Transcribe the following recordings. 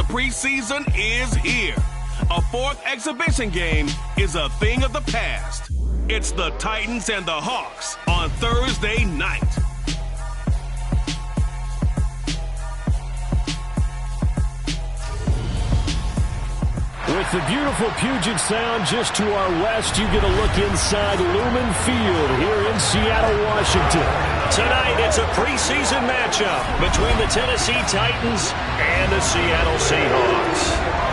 the preseason is here. A fourth exhibition game is a thing of the past. It's the Titans and the Hawks on Thursday night. With the beautiful Puget Sound just to our west, you get a look inside Lumen Field here in Seattle, Washington. Tonight, it's a preseason matchup between the Tennessee Titans and the Seattle Seahawks.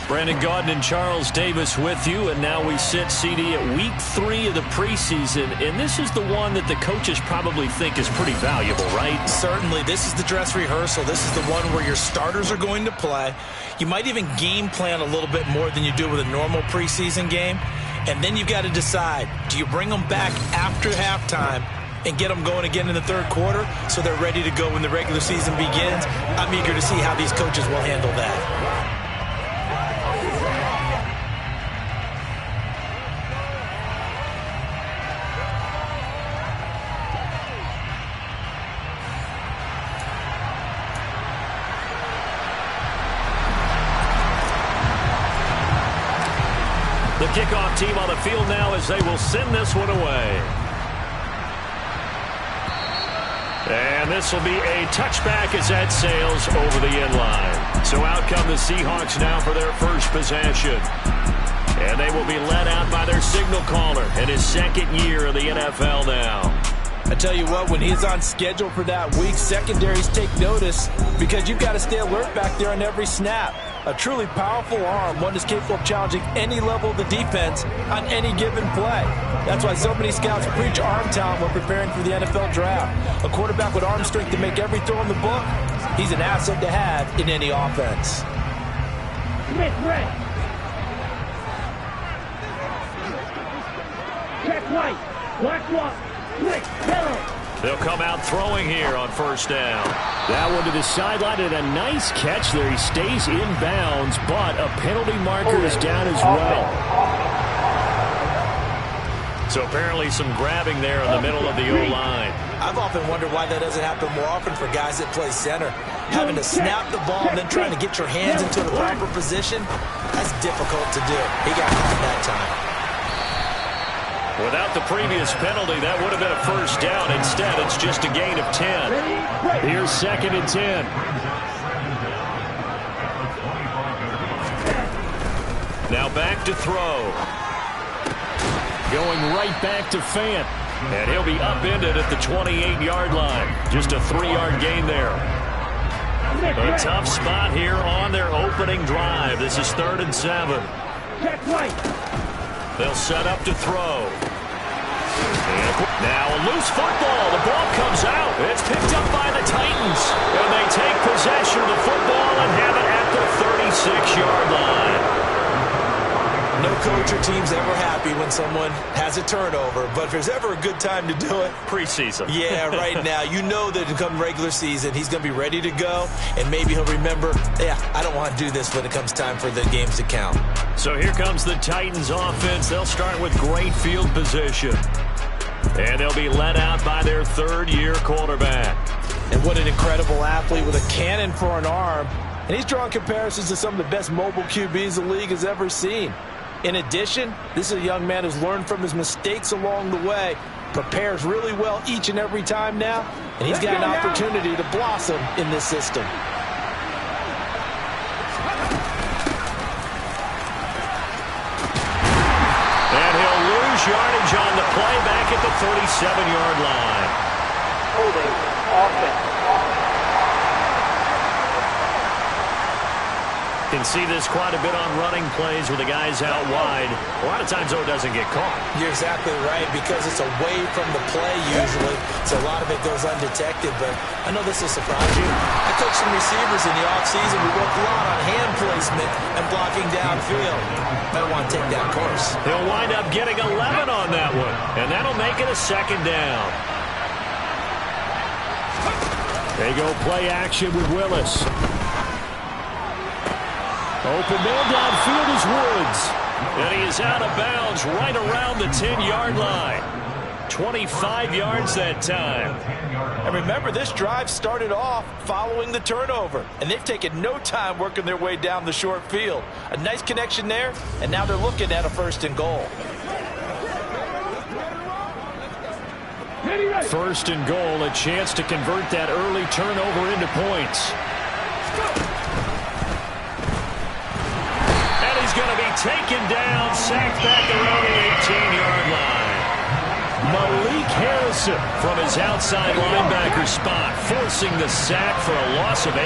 Brandon Gaudin and Charles Davis with you, and now we sit, CD, at week 3 of the preseason, and this is the one that the coaches probably think is pretty valuable, right? Certainly. This is the dress rehearsal. This is the one where your starters are going to play. You might even game plan a little bit more than you do with a normal preseason game, and then you've got to decide, do you bring them back after halftime and get them going again in the third quarter so they're ready to go when the regular season begins? I'm eager to see how these coaches will handle that. The kickoff team on the field now as they will send this one away. And this will be a touchback as that sails over the end line. So out come the Seahawks now for their first possession. And they will be led out by their signal caller in his second year in the NFL now. I tell you what, when he's on schedule for that week, secondaries take notice because you've got to stay alert back there on every snap. A truly powerful arm, one that's capable of challenging any level of the defense on any given play. That's why so many scouts preach arm talent when preparing for the NFL draft. A quarterback with arm strength to make every throw in the book, he's an asset to have in any offense. Smith, red. Check white. Black walk. They'll come out throwing here on first down. That one to the sideline and a nice catch there. He stays in bounds, but a penalty marker is down as well. So apparently some grabbing there in the middle of the O-line. I've often wondered why that doesn't happen more often for guys that play center. Having to snap the ball and then trying to get your hands into the proper position, that's difficult to do. He got caught that time. Without the previous penalty, that would have been a first down. Instead, it's just a gain of 10. Here's 2nd and 10. Now back to throw. Going right back to Fant. And he'll be upended at the 28-yard line. Just a 3-yard gain there. A tough spot here on their opening drive. This is 3rd and 7. They'll set up to throw. Now a loose football. The ball comes out. It's picked up by the Titans. And they take possession of the football and have it at the 36-yard line. No coach or team's ever happy when someone has a turnover, but if there's ever a good time to do it, preseason. Yeah, right now. You know that come regular season, he's going to be ready to go, and maybe he'll remember, yeah, I don't want to do this when it comes time for the games to count. So here comes the Titans offense. They'll start with great field position. And they'll be led out by their 3rd-year quarterback. And what an incredible athlete with a cannon for an arm. And he's drawing comparisons to some of the best mobile QBs the league has ever seen. In addition, this is a young man who's learned from his mistakes along the way, prepares really well each and every time now, and he's got an opportunity to blossom in this system. And he'll lose yardage on the play back at the 37-yard line. Holding offense. Can see this quite a bit on running plays with the guys out wide. A lot of times, though, it doesn't get caught. You're exactly right, because it's away from the play usually, so a lot of it goes undetected, but I know this will surprise you. I coached some receivers in the offseason. We worked a lot on hand placement and blocking downfield. Might want to take that course. He'll wind up getting 11 on that one, and that'll make it a 2nd down. They go play action with Willis. Open man downfield is Woods. And he is out of bounds right around the 10-yard line. 25 yards that time. And remember, this drive started off following the turnover, and they've taken no time working their way down the short field. A nice connection there, and now they're looking at a 1st and goal. 1st and goal, a chance to convert that early turnover into points. And he's going to be taken down, sacked back around the 18-yard line. Malik Harrison from his outside linebacker spot, forcing the sack for a loss of 8.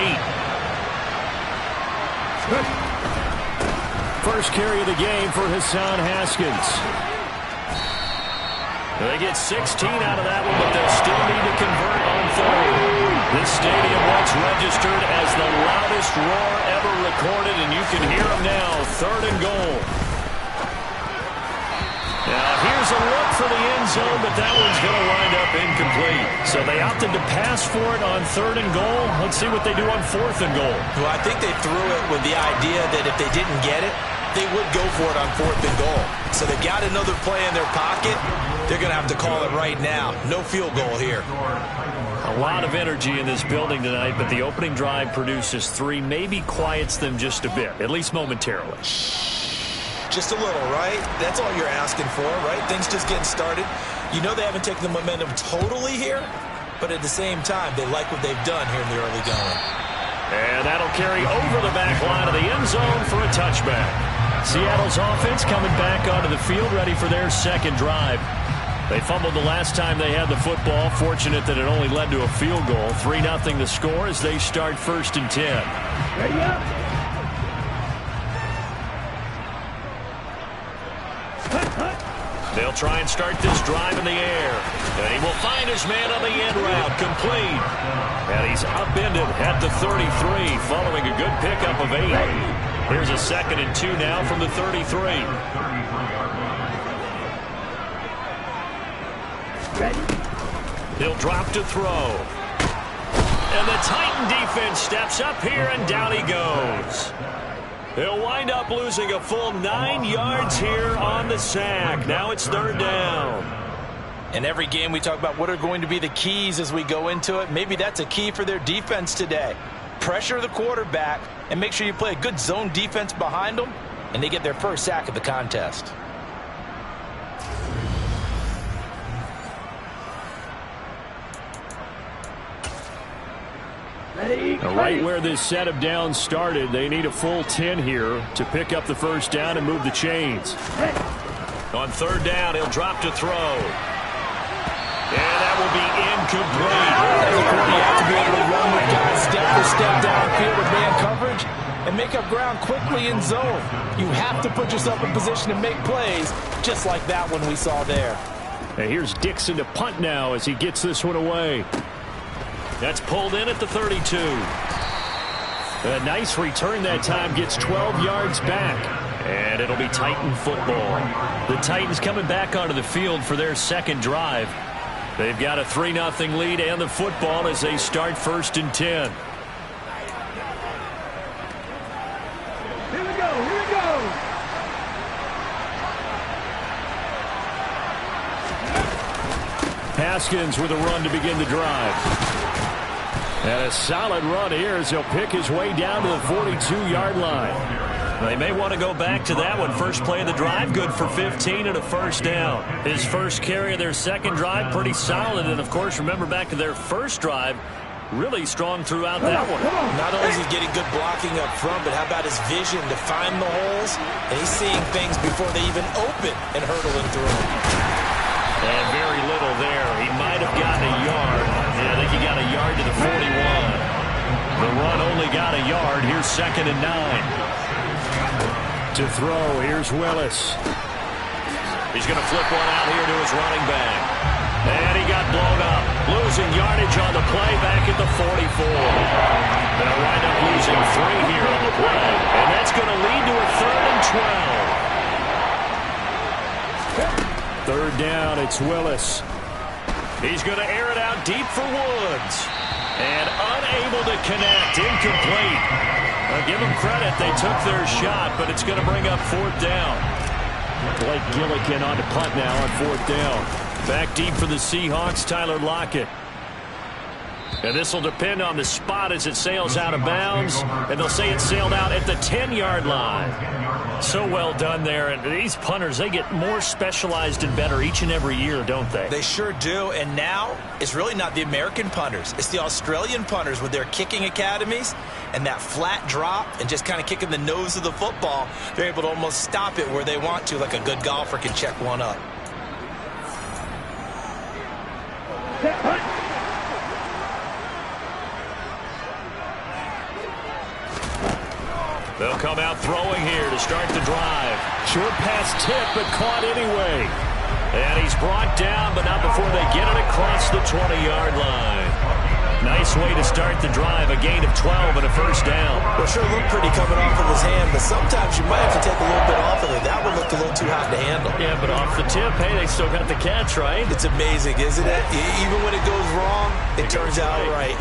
First carry of the game for Hassan Haskins. They get 16 out of that one, but they'll still need to convert on 3rd. This stadium once registered as the loudest roar ever recorded, and you can hear them now. 3rd and goal. Now here's a look for the end zone, but that one's going to wind up incomplete. So they opted to pass for it on 3rd and goal. Let's see what they do on 4th and goal. Well, I think they threw it with the idea that if they didn't get it, they would go for it on 4th and goal. So they've got another play in their pocket. They're going to have to call it right now. No field goal here. A lot of energy in this building tonight, but the opening drive produces 3, maybe quiets them just a bit, at least momentarily. Just a little, right? That's all you're asking for, right? Things just getting started. You know they haven't taken the momentum totally here, but at the same time, they like what they've done here in the early going. And that'll carry over the back line of the end zone for a touchback. Seattle's offense coming back onto the field, ready for their 2nd drive. They fumbled the last time they had the football. Fortunate that it only led to a field goal. 3-0 the score as they start 1st and 10. Ready up. They'll try and start this drive in the air. And he will find his man on the end route, complete. And he's upended at the 33, following a good pickup of 8. Here's a 2nd and 2 now from the 33. He'll drop to throw. And the Titan defense steps up here, and down he goes. He'll wind up losing a full 9 yards here on the sack. Now it's 3rd down. In every game we talk about what are going to be the keys as we go into it. Maybe that's a key for their defense today. Pressure the quarterback and make sure you play a good zone defense behind them, and they get their first sack of the contest. Right where this set of downs started, they need a full 10 here to pick up the 1st down and move the chains. On 3rd down, he'll drop to throw. And that will be incomplete. You have to be able to run with guys step for step downfield with man coverage and make up ground quickly in zone. You have to put yourself in position to make plays, just like that one we saw there. And here's Dixon to punt now as he gets this one away. That's pulled in at the 32. A nice return that time, gets 12 yards back. And it'll be Titan football. The Titans coming back onto the field for their 2nd drive. They've got a 3-0 lead and the football as they start 1st and 10. Here we go, here we go. Haskins with a run to begin the drive. And a solid run here as he'll pick his way down to the 42-yard line. They may want to go back to that one. First play of the drive, good for 15 and a 1st down. His first carry of their 2nd drive, pretty solid. And, of course, remember back to their 1st drive, really strong throughout that one. Not only is he getting good blocking up front, but how about his vision to find the holes? And he's seeing things before they even open and hurdling through them. And very little there. He might have gotten a yard. Yeah, I think he got a yard to the 41. The run only got a yard. Here's 2nd and 9. To throw, here's Willis. He's going to flip one out here to his running back. And he got blown up. Losing yardage on the play back at the 44. They'll wind up losing 3 here on the play. And that's going to lead to a 3rd and 12. 3rd down, it's Willis. He's going to air it out deep for Woods. And unable to connect, incomplete. Give them credit, they took their shot, but it's going to bring up 4th down. Blake Gillikin on to punt now on 4th down. Back deep for the Seahawks, Tyler Lockett. And this will depend on the spot as it sails out of bounds. And they'll say it sailed out at the 10-yard line. So well done there. And these punters, they get more specialized and better each and every year, don't they? They sure do. And now it's really not the American punters. It's the Australian punters with their kicking academies and that flat drop and just kind of kicking the nose of the football. They're able to almost stop it where they want to, like a good golfer can check one up. They'll come out throwing here to start the drive. Short pass tip, but caught anyway. And he's brought down, but not before they get it across the 20-yard line. Nice way to start the drive, a gain of 12 and a first down. Well, sure looked pretty coming off of his hand, but sometimes you might have to take a little bit off of it. That one looked a little too hot to handle. Yeah, but off the tip, hey, they still got the catch, right? It's amazing, isn't it? Even when it goes wrong, it turns out right.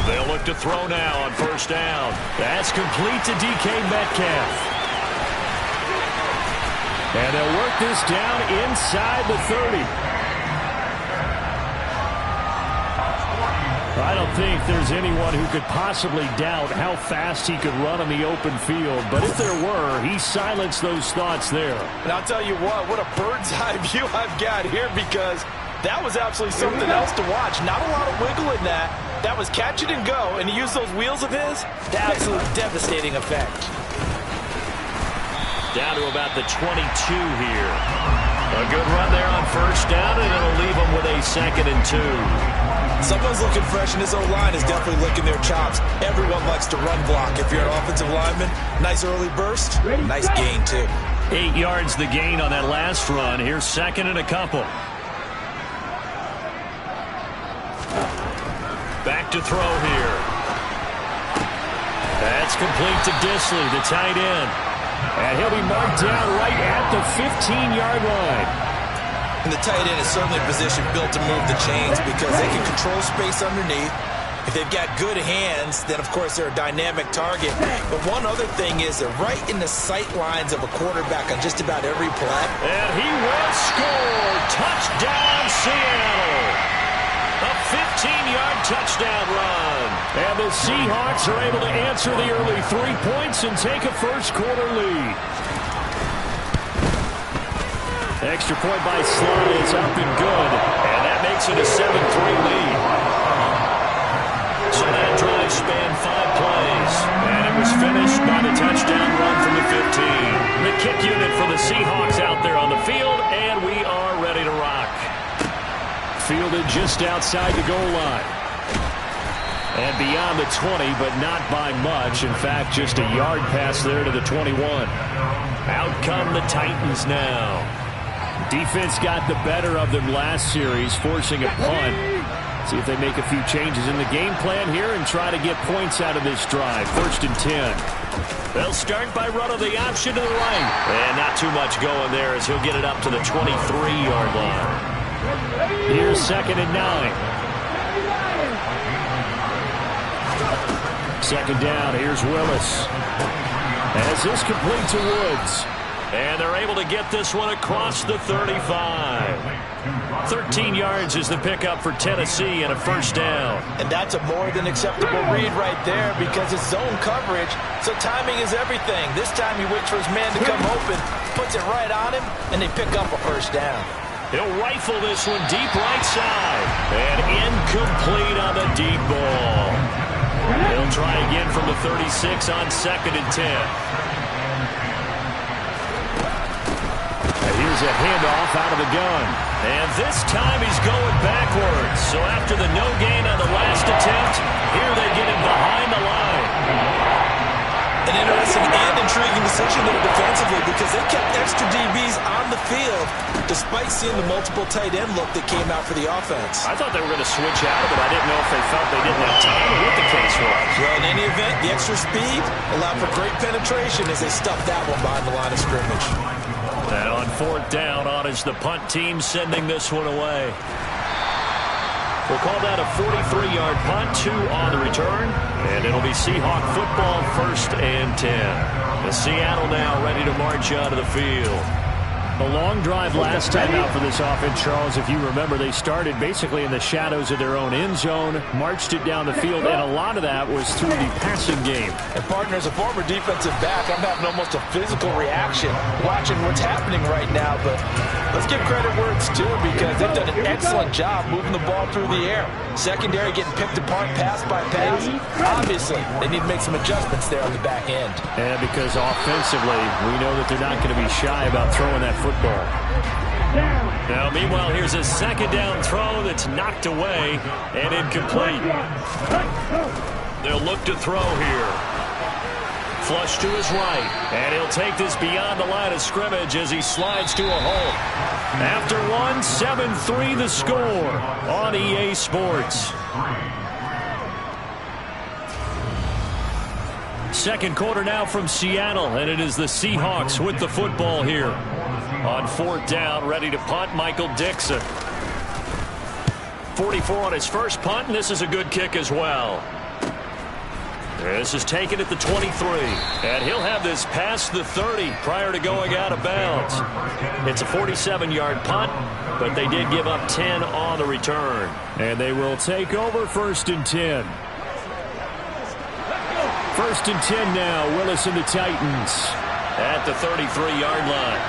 They'll look to throw now on first down. That's complete to DK Metcalf. And they'll work this down inside the 30. I don't think there's anyone who could possibly doubt how fast he could run on the open field. But if there were, he silenced those thoughts there. And I'll tell you what a bird's eye view I've got here, because that was absolutely something else to watch. Not a lot of wiggle in that. That was catch it and go, and he used those wheels of his. Absolute devastating effect. Down to about the 22 here. A good run there on first down, and it'll leave them with a 2nd and 2. Someone's looking fresh, and this O-line is definitely licking their chops. Everyone likes to run block. If you're an offensive lineman, nice early burst, nice gain, too. 8 yards the gain on that last run. Here's 2nd and a couple. Back to throw here. That's complete to Disley, the tight end. And he'll be marked down right at the 15-yard line. And the tight end is certainly a position built to move the chains because they can control space underneath. If they've got good hands, then, of course, they're a dynamic target. But one other thing is they're right in the sight lines of a quarterback on just about every play. And he will score. Touchdown, Seattle. A 15-yard touchdown run. And the Seahawks are able to answer the early 3 points and take a first-quarter lead. Extra point by Slot is up and good. And that makes it a 7-3 lead. So that drive spanned 5 plays. And it was finished by the touchdown run from the 15. The kick unit for the Seahawks out there on the field, and we are ready to rock. Fielded just outside the goal line. And beyond the 20, but not by much. In fact, just a yard pass there to the 21. Out come the Titans now. Defense got the better of them last series, forcing a punt. See if they make a few changes in the game plan here and try to get points out of this drive. 1st and 10. They'll start by running the option to the right. And not too much going there as he'll get it up to the 23-yard line. Here's 2nd and 9. 2nd down, here's Willis. As this complete to Woods. And they're able to get this one across the 35. 13 yards is the pickup for Tennessee and a first down. And that's a more than acceptable read right there because it's zone coverage, so timing is everything. This time he waits for his man to come open, puts it right on him, and they pick up a first down. He'll rifle this one deep right side. And incomplete on the deep ball. He'll try again from the 36 on 2nd and 10. Here's a handoff out of the gun. And this time he's going backwards. So after the no gain on the last attempt, here they get him behind the line. An interesting and intriguing decision there defensively because they kept extra DBs on the field despite seeing the multiple tight end look that came out for the offense. I thought they were going to switch out of it. I didn't know if they felt they didn't have time or what the case was. Well, in any event, the extra speed allowed for great penetration as they stuffed that one behind the line of scrimmage. And on 4th down, on is the punt team sending this one away. We'll call that a 43-yard punt, 2 on the return, and it'll be Seahawk football, 1st and 10. And Seattle now ready to march onto the field. A long drive last time out for this offense, Charles. If you remember, they started basically in the shadows of their own end zone, marched it down the field, and a lot of that was through the passing game. And partner, as a former defensive back, I'm having almost a physical reaction watching what's happening right now. But let's give credit where it's due, because they've done an excellent job moving the ball through the air. Secondary getting picked apart pass by pass. Obviously, they need to make some adjustments there on the back end. And because offensively, we know that they're not going to be shy about throwing that football. Now, meanwhile, here's a second down throw that's knocked away and incomplete. They'll look to throw here. Flush to his right, and he'll take this beyond the line of scrimmage as he slides to a hole. After one, 7-3 the score on EA Sports. Second quarter now from Seattle, and it is the Seahawks with the football here. On fourth down, ready to punt, Michael Dixon. 44 on his first punt, and this is a good kick as well. This is taken at the 23, and he'll have this past the 30 prior to going out of bounds. It's a 47-yard punt, but they did give up 10 on the return. And they will take over 1st and 10. 1st and 10 now, Willis and the Titans. At the 33-yard line.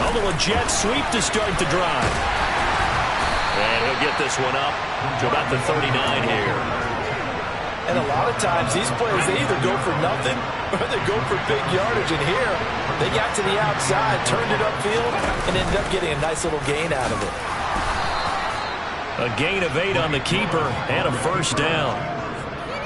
A little jet sweep to start the drive. And he'll get this one up to about the 39 here. And a lot of times, these plays, they either go for nothing or they go for big yardage. And here, they got to the outside, turned it upfield, and ended up getting a nice little gain out of it. A gain of 8 on the keeper and a first down.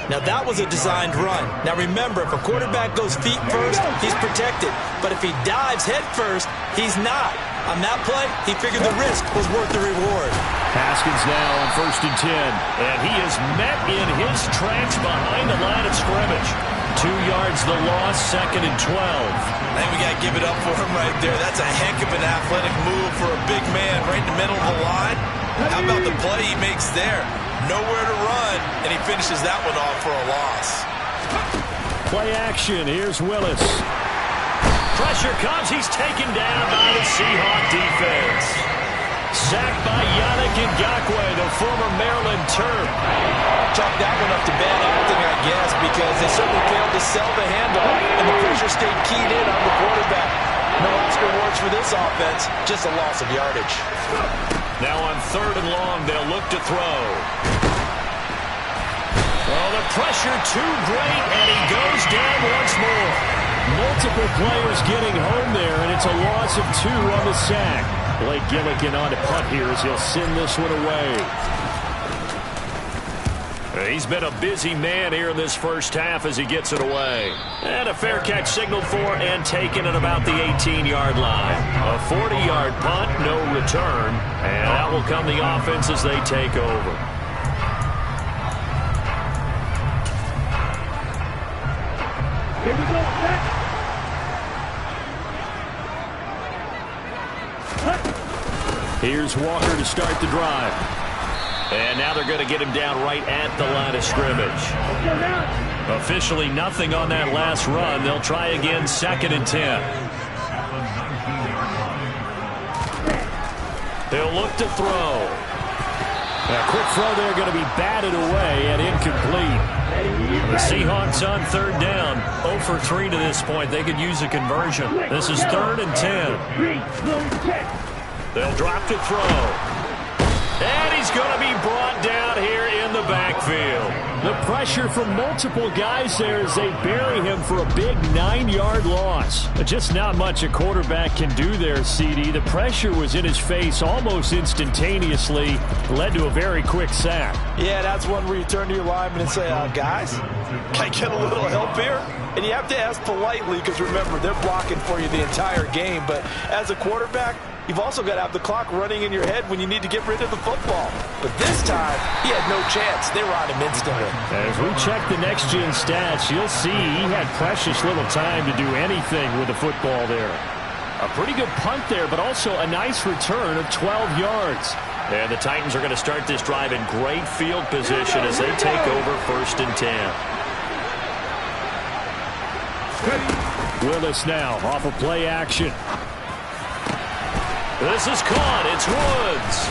Now, that was a designed run. Now, remember, if a quarterback goes feet first, he's protected. But if he dives head first, he's not. On that play, he figured the risk was worth the reward. Haskins now on 1st and 10. And he is met in his tracks behind the line of scrimmage. 2 yards the loss, 2nd and 12. I think we got to give it up for him right there. That's a heck of an athletic move for a big man right in the middle of the line. How about the play he makes there? Nowhere to run, and he finishes that one off for a loss. Play action. Here's Willis. Pressure comes. He's taken down by the Seahawk defense. Sacked by Yannick Ngakoue, the former Maryland Terp. Chalk that one up to bad acting, I guess, because they certainly failed to sell the handoff, and the pressure stayed keyed in on the quarterback. No Oscar awards for this offense, just a loss of yardage. Now on 3rd and long, they'll look to throw. Oh, the pressure too great, and he goes down once more. Multiple players getting home there, and it's a loss of 2 on the sack. Blake Gillikin on to punt here as he'll send this one away. He's been a busy man here in this first half as he gets it away. And a fair catch signaled for and taken at about the 18-yard line. A 40-yard punt, no return. And that will come the offense as they take over. Here we go, set. Here's Walker to start the drive. And now they're going to get him down right at the line of scrimmage. Officially nothing on that last run. They'll try again, 2nd and 10. They'll look to throw. A quick throw there going to be batted away and incomplete. The Seahawks on 3rd down. 0 for 3 to this point. They could use a conversion. This is 3rd and 10. They'll drop to throw. And he's going to be brought down here in the backfield. The pressure from multiple guys there as they bury him for a big 9-yard loss. Just not much a quarterback can do there, CD. The pressure was in his face almost instantaneously. Led to a very quick sack. Yeah, that's one where you turn to your lineman and say, guys, can I get a little help here? And you have to ask politely because, remember, they're blocking for you the entire game. But as a quarterback, you've also got to have the clock running in your head when you need to get rid of the football. But this time, he had no chance. They were on him instantly. As we check the next-gen stats, you'll see he had precious little time to do anything with the football there. A pretty good punt there, but also a nice return of 12 yards. And the Titans are going to start this drive in great field position as they take over 1st and 10. Willis now off of play action. This is caught. It's Woods.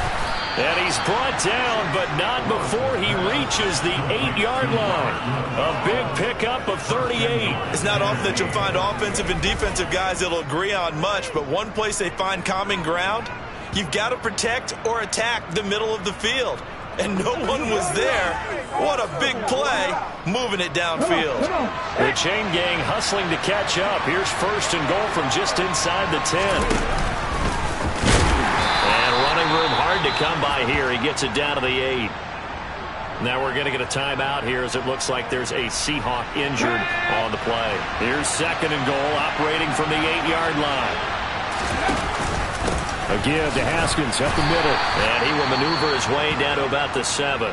And he's brought down, but not before he reaches the 8-yard line. A big pickup of 38. It's not often that you'll find offensive and defensive guys that'll agree on much, but one place they find common ground, you've got to protect or attack the middle of the field. And no one was there. What a big play, moving it downfield. The chain gang hustling to catch up. Here's 1st and goal from just inside the 10. And running room hard to come by here. He gets it down to the 8. Now we're going to get a timeout here as it looks like there's a Seahawk injured on the play. Here's 2nd and goal, operating from the 8-yard line. Again to Haskins up the middle. And he will maneuver his way down to about the 7.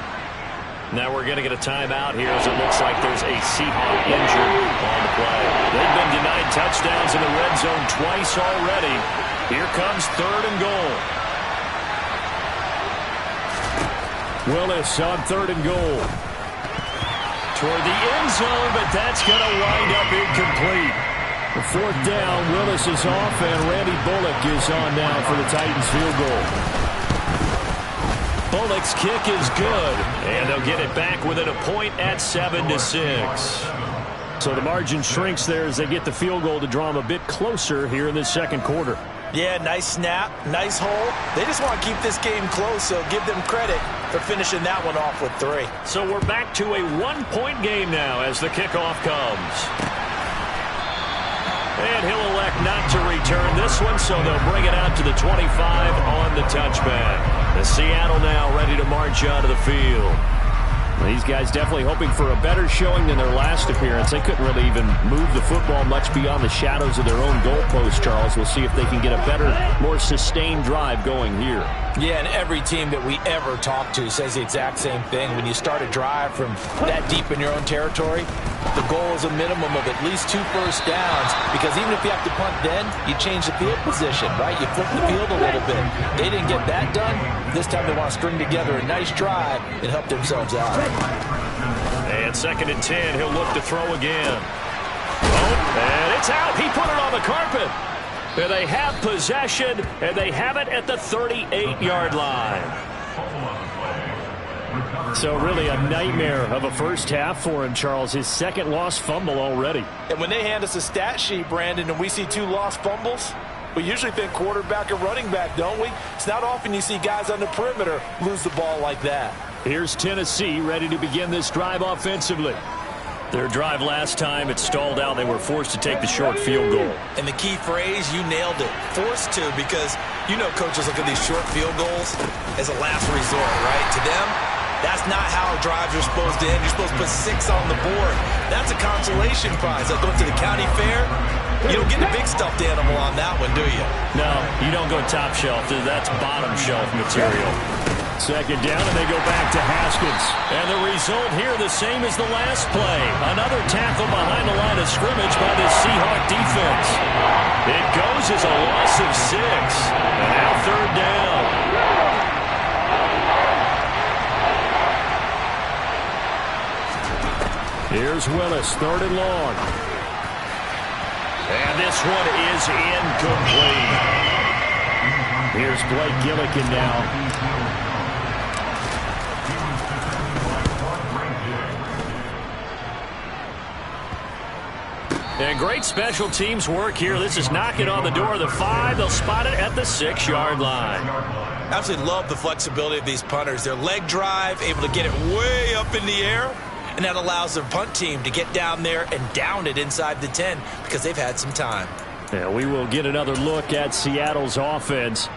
Now we're going to get a timeout here as it looks like there's a Seahawk injured on the play. They've been denied touchdowns in the red zone twice already. Here comes 3rd and goal. Willis on 3rd and goal. Toward the end zone, but that's going to wind up incomplete. The 4th down, Willis is off, and Randy Bullock is on now for the Titans field goal. Bullock's kick is good, and they'll get it back within a point at 7-6. So the margin shrinks there as they get the field goal to draw them a bit closer here in this 2nd quarter. Yeah, nice snap, nice hole. They just want to keep this game close, so give them credit for finishing that one off with 3. So we're back to a 1-point game now as the kickoff comes. And he'll elect not to return this one, so they'll bring it out to the 25 on the touchback. The Seattle now ready to march out of the field. These guys definitely hoping for a better showing than their last appearance. They couldn't really even move the football much beyond the shadows of their own goalpost, Charles. We'll see if they can get a better, more sustained drive going here. Yeah, and every team that we ever talk to says the exact same thing. When you start a drive from that deep in your own territory, the goal is a minimum of at least 2 first downs, because even if you have to punt then, you change the field position, right? You flip the field a little bit. They didn't get that done. This time they want to string together a nice drive and help themselves out. And 2nd and 10, he'll look to throw again. Oh, and it's out. He put it on the carpet. And they have possession, and they have it at the 38-yard line. So really a nightmare of a first half for him, Charles. His 2nd lost fumble already. And when they hand us a stat sheet, Brandon, and we see 2 lost fumbles, we usually think quarterback or running back, don't we? It's not often you see guys on the perimeter lose the ball like that. Here's Tennessee ready to begin this drive offensively. Their drive last time, it stalled out. They were forced to take the short field goal. And the key phrase, you nailed it. Forced to, because you know coaches look at these short field goals as a last resort, right? To them, that's not how drives are supposed to end. You're supposed to put 6 on the board. That's a consolation prize. Like going to the county fair, you don't get the big stuffed animal on that one, do you? No, you don't go top shelf. That's bottom shelf material. 2nd down, and they go back to Haskins. And the result here the same as the last play. Another tackle behind the line of scrimmage by the Seahawk defense. It goes as a loss of 6. And now 3rd down. Here's Willis, 3rd and long. And this one is incomplete. Here's Blake Gillikin now. And great special teams work here. This is knocking on the door of the 5. They'll spot it at the 6-yard line. Absolutely love the flexibility of these punters. Their leg drive, able to get it way up in the air, and that allows their punt team to get down there and down it inside the 10 because they've had some time. Yeah, we will get another look at Seattle's offense.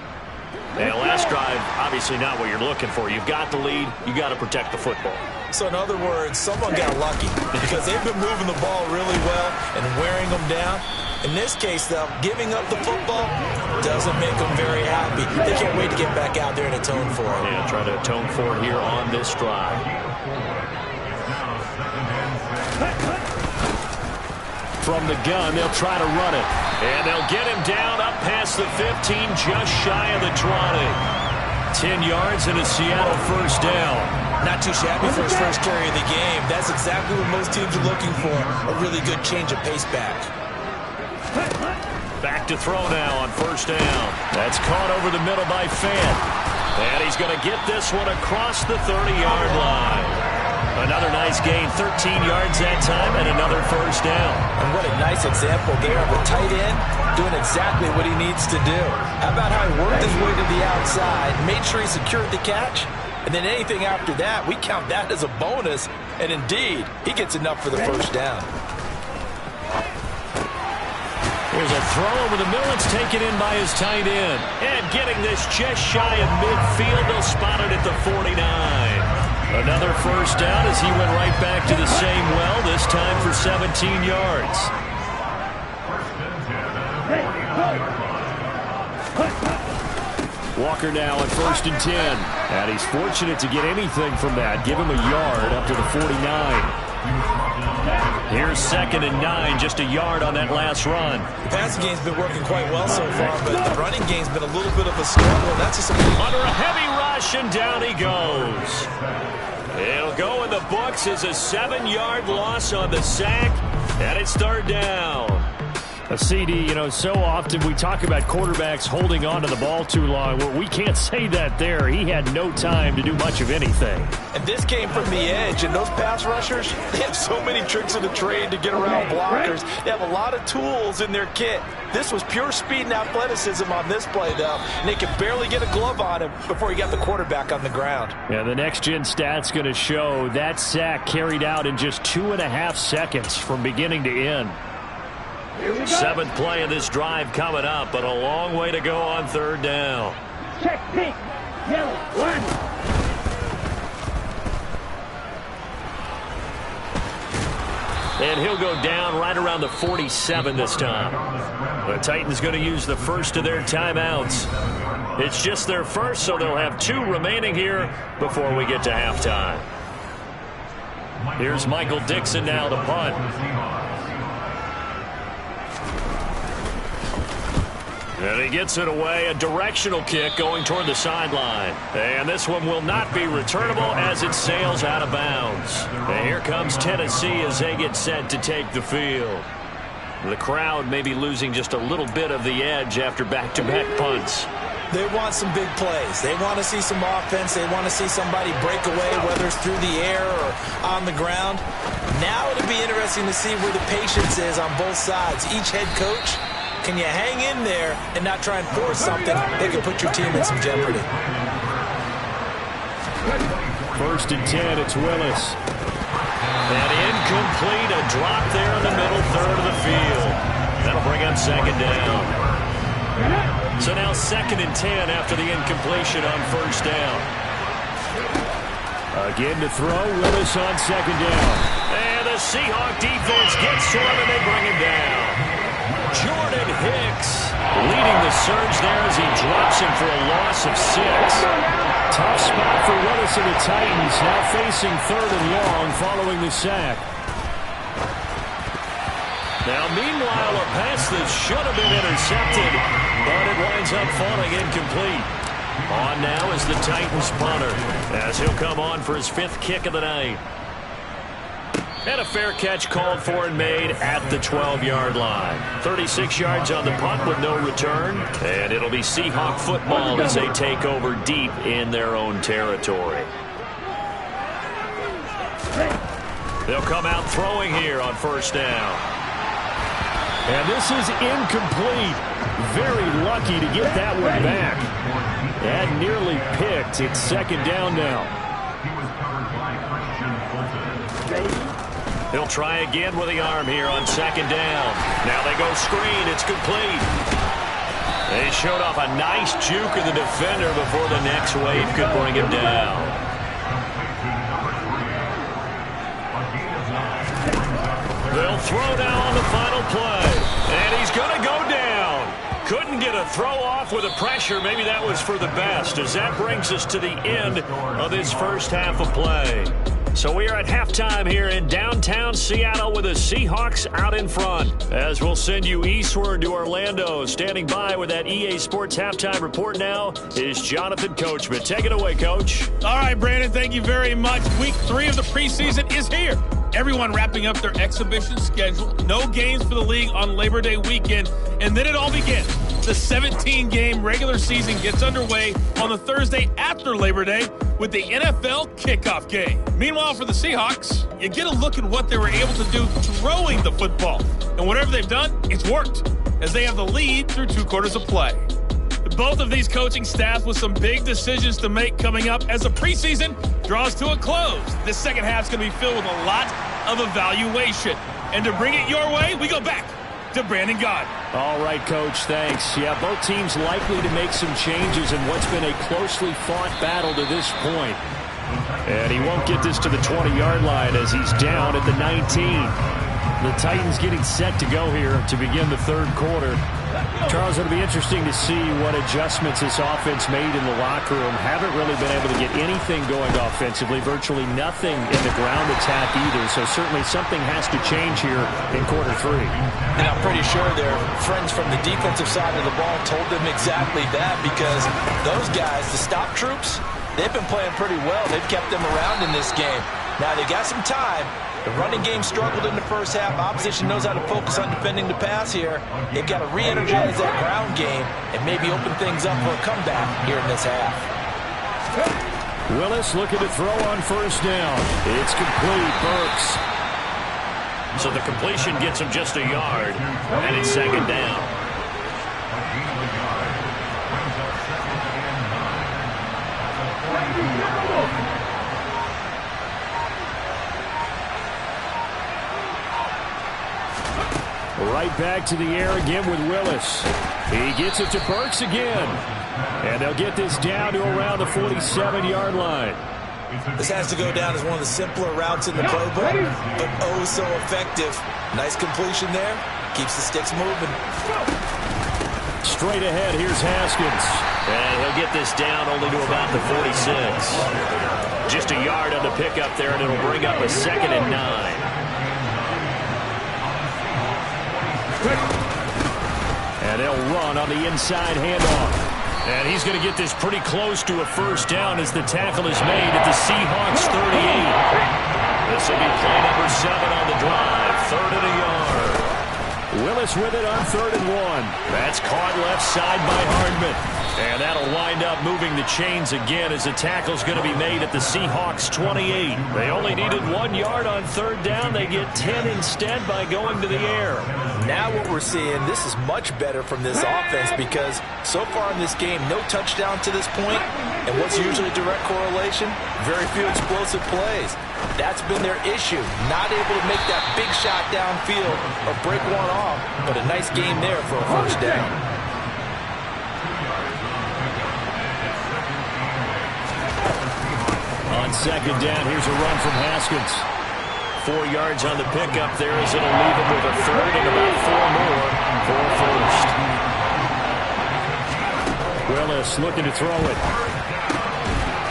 And last drive, obviously not what you're looking for. You've got the lead. You got to protect the football. So in other words, someone got lucky because they've been moving the ball really well and wearing them down. In this case, though, giving up the football doesn't make them very happy. They can't wait to get back out there and atone for it. Yeah, try to atone for it here on this drive. From the gun, they'll try to run it. And they'll get him down up past the 15, just shy of the 20. 10 yards and a Seattle first down. Not too shabby for his first carry of the game. That's exactly what most teams are looking for, a really good change of pace back. Back to throw now on first down. That's caught over the middle by Fant. And he's going to get this one across the 30-yard line. Another nice gain, 13 yards that time, and another first down. And what a nice example there of a tight end doing exactly what he needs to do. How about how he worked his way to the outside, made sure he secured the catch, and then anything after that, we count that as a bonus. And indeed, he gets enough for the first down. Here's a throw over the middle. It's taken in by his tight end. And getting this just shy of midfield. They'll spot it at the 49. Another first down as he went right back to the same well, this time for 17 yards. Walker now at 1st and 10. And he's fortunate to get anything from that. Give him a yard up to the 49. Here's 2nd and 9, just a yard on that last run. The passing game's been working quite well so far, but the running game's been a little bit of a struggle. That's just under a heavy rush, and down he goes. It'll go in the books as a 7-yard loss on the sack, and it's 3rd down. A CD, so often we talk about quarterbacks holding on to the ball too long. Well, we can't say that there. He had no time to do much of anything. And this came from the edge, and those pass rushers, they have so many tricks of the trade to get around blockers. They have a lot of tools in their kit. This was pure speed and athleticism on this play, though, and they could barely get a glove on him before he got the quarterback on the ground. Yeah, the next-gen stat's going to show that sack carried out in just 2.5 seconds from beginning to end. 7th play of this drive coming up, but a long way to go on 3rd down. Check pink, yellow, 1. And he'll go down right around the 47 this time. The Titans going to use the first of their timeouts. It's just their first, so they'll have 2 remaining here before we get to halftime. Here's Michael Dixon now to punt. And he gets it away, a directional kick going toward the sideline. And this one will not be returnable as it sails out of bounds. And here comes Tennessee as they get set to take the field. The crowd may be losing just a little bit of the edge after back-to-back punts. They want some big plays. They want to see some offense. They want to see somebody break away, whether it's through the air or on the ground. Now it'll be interesting to see where the patience is on both sides. Each head coach, can you hang in there and not try and force something that could put your team in some jeopardy? 1st and 10, it's Willis. And incomplete, a drop there in the middle third of the field. That'll bring up 2nd down. So now 2nd and 10 after the incompletion on 1st down. Again to throw, Willis on 2nd down. And the Seahawk defense gets to him and they bring him down. Jordan Hicks leading the surge there as he drops him for a loss of 6. Tough spot for Willis and the Titans, now facing 3rd and long following the sack. Now, meanwhile, a pass that should have been intercepted, but it winds up falling incomplete. On now is the Titans punter, as he'll come on for his 5th kick of the night. And a fair catch called for and made at the 12-yard line. 36 yards on the punt with no return. And it'll be Seahawk football as they take over deep in their own territory. They'll come out throwing here on 1st down. And this is incomplete. Very lucky to get that one back. That nearly picked. It's 2nd down now. He'll try again with the arm here on 2nd down. Now they go screen. It's complete. They showed off a nice juke of the defender before the next wave could bring him down. They'll throw now on the final play. And he's going to go down. Couldn't get a throw off with the pressure. Maybe that was for the best, as that brings us to the end of this first half of play. So we are at halftime here in downtown Seattle with the Seahawks out in front. As we'll send you eastward to Orlando. Standing by with that EA Sports halftime report now is Jonathan Coachman. Take it away, Coach. All right, Brandon, thank you very much. Week 3 of the preseason is here. Everyone wrapping up their exhibition schedule. No games for the league on Labor Day weekend. And then it all begins. The 17-game regular season gets underway on the Thursday after Labor Day with the NFL kickoff game. Meanwhile, for the Seahawks, you get a look at what they were able to do throwing the football. And whatever they've done, it's worked, as they have the lead through 2 quarters of play. Both of these coaching staffs with some big decisions to make coming up as the preseason draws to a close. This second half is going to be filled with a lot of evaluation. And to bring it your way, we go back to Brandon Gaudin. All right, Coach, thanks. Yeah, both teams likely to make some changes in what's been a closely fought battle to this point. And he won't get this to the 20-yard line as he's down at the 19. The Titans getting set to go here to begin the third quarter. Charles, it'll be interesting to see what adjustments this offense made in the locker room. Haven't really been able to get anything going offensively, virtually nothing in the ground attack either. So certainly something has to change here in quarter 3. And I'm pretty sure their friends from the defensive side of the ball told them exactly that, because those guys, the stop troops, they've been playing pretty well. They've kept them around in this game. Now they got some time. The running game struggled in the first half. Opposition knows how to focus on defending the pass here. They've got to re-energize that ground game and maybe open things up for a comeback here in this half. Willis looking to throw on first down. It's complete. Burks. So the completion gets him just a yard, and it's second down. Right back to the air again with Willis. He gets it to Burks again. And they'll get this down to around the 47-yard line. This has to go down as one of the simpler routes in the playbook, but oh so effective. Nice completion there. Keeps the sticks moving. Straight ahead, here's Haskins. And he'll get this down only to about the 46. Just a yard on the pickup there, and it'll bring up a 2nd and 9. And they'll run on the inside handoff. And he's going to get this pretty close to a first down as the tackle is made at the Seahawks 38. This will be play number 7 on the drive. 3rd and a yard. Willis with it on 3rd and 1. That's caught left side by Hardman. And that'll wind up moving the chains again as the tackle's going to be made at the Seahawks 28. They only needed 1 yard on 3rd down. They get 10 instead by going to the air. Now what we're seeing, this is much better from this offense, because so far in this game, no touchdown to this point. And what's usually direct correlation? Very few explosive plays. That's been their issue. Not able to make that big shot downfield or break one off, but a nice game there for a first down. On 2nd down, here's a run from Haskins. 4 yards on the pickup there as it'll leave him with a 3rd and about 4 more for a 1st. Willis looking to throw it.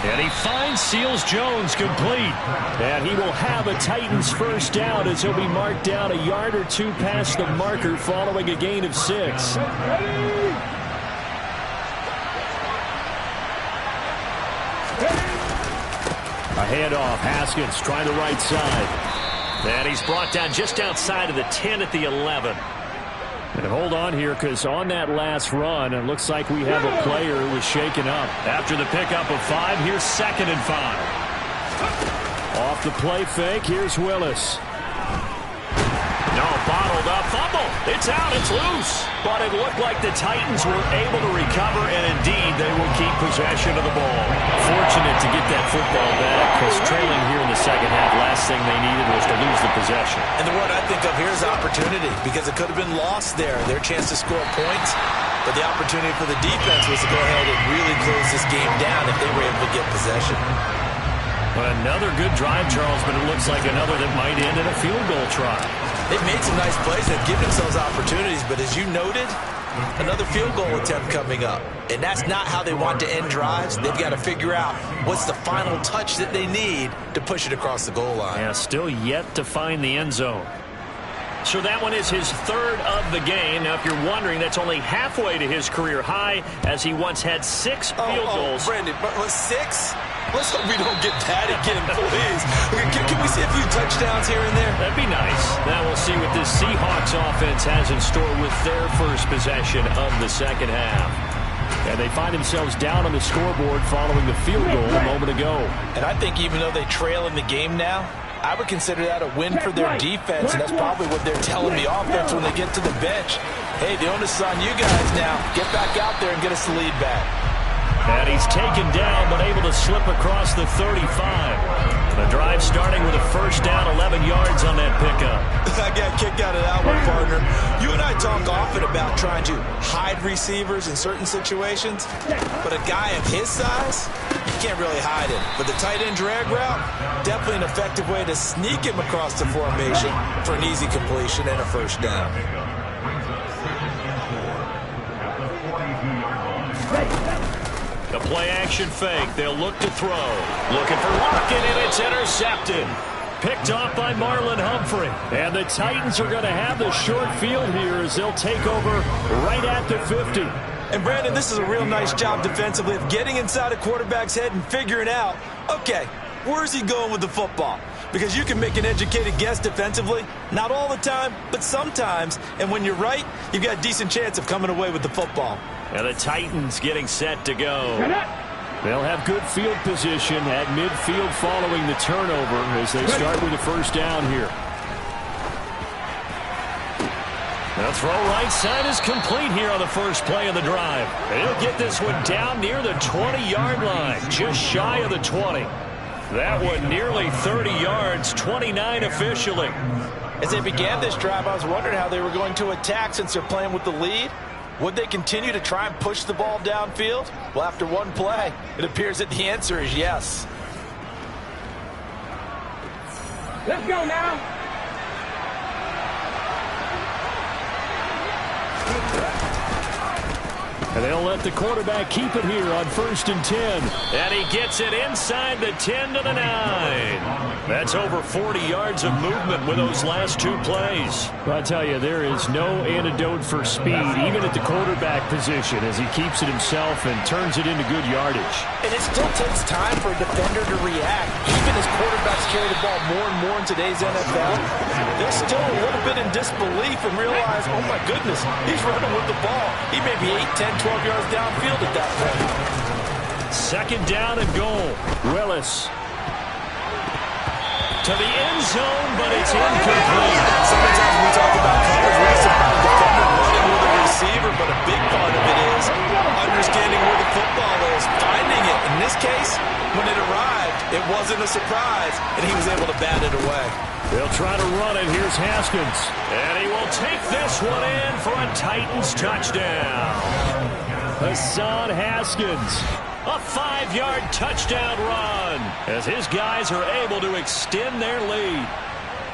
And he finds Seals Jones complete. And he will have a Titans first down as he'll be marked down a yard or 2 past the marker following a gain of 6. A handoff. Haskins trying the right side. And he's brought down just outside of the 10 at the 11. And hold on here, because on that last run, it looks like we have a player who was shaken up. After the pickup of 5, here's 2nd and 5. Off the play fake, here's Willis. No, bottled up, fumble. It's out, it's loose. But it looked like the Titans were able to recover, and indeed, they will keep possession of the ball. Fortunate to get that football back, because trailing here in the second half, last thing they needed was to lose the possession. And the word I think of here is opportunity, because it could have been lost there, their chance to score points. But the opportunity for the defense was to go ahead and really close this game down if they were able to get possession. Another good drive, Charles, but it looks like another that might end in a field goal try. They've made some nice plays. They've given themselves opportunities, but as you noted, Another field goal attempt coming up. And that's not how they want to end drives. They've got to figure out what's the final touch that they need to push it across the goal line. Yeah, still yet to find the end zone. So that one is his third of the game. Now, if you're wondering, that's only halfway to his career high, as he once had 6 field goals. Brandon, but 6? Let's hope we don't get that again, please. Can we see a few touchdowns here and there? That'd be nice. Now we'll see what this Seahawks offense has in store with their first possession of the second half. And they find themselves down on the scoreboard following the field goal a moment ago. And I think even though they trail in the game now, I would consider that a win for their defense, and that's probably what they're telling the offense when they get to the bench. Hey, the onus is on you guys now. Get back out there and get us the lead back. And he's taken down, but able to slip across the 35. The drive starting with a first down, 11 yards on that pickup. I got a kick out of that one, partner. You and I talk often about trying to hide receivers in certain situations, but a guy of his size, you can't really hide him. But the tight end drag route, definitely an effective way to sneak him across the formation for an easy completion and a first down. The play-action fake. They'll look to throw. Looking for Lockett, and it's intercepted. Picked off by Marlon Humphrey. And the Titans are going to have the short field here as they'll take over right at the 50. And, Brandon, this is a real nice job defensively of getting inside a quarterback's head and figuring out, okay, where's he going with the football? Because you can make an educated guess defensively. Not all the time, but sometimes. And when you're right, you've got a decent chance of coming away with the football. And the Titans getting set to go. They'll have good field position at midfield following the turnover as they start with the first down here. The throw right side is complete here on the first play of the drive. He'll get this one down near the 20-yard line, just shy of the 20. That one nearly 30 yards, 29 officially. As they began this drive, I was wondering how they were going to attack since they're playing with the lead. Would they continue to try and push the ball downfield? Well, after one play, it appears that the answer is yes. Let's go now. And they'll let the quarterback keep it here on 1st and 10. And he gets it inside the 10 to the 9. That's over 40 yards of movement with those last 2 plays. But I tell you, there is no antidote for speed, even at the quarterback position, as he keeps it himself and turns it into good yardage. And it still takes time for a defender to react. Even as quarterbacks carry the ball more and more in today's NFL, they're still a little bit in disbelief and realize, oh my goodness, he's running with the ball. He may be 8, 10, 12 yards downfield at that point. Second down and goal. Willis. To the end zone, but it's incomplete. Sometimes we talk about coverage race about a defender running with a receiver, but a big part of it is understanding where the football is, finding it. In this case, when it arrived, it wasn't a surprise, and he was able to bat it away. They'll try to run it. Here's Haskins. And he will take this one in for a Titans touchdown. Hassan Haskins. A 5-yard touchdown run as his guys are able to extend their lead.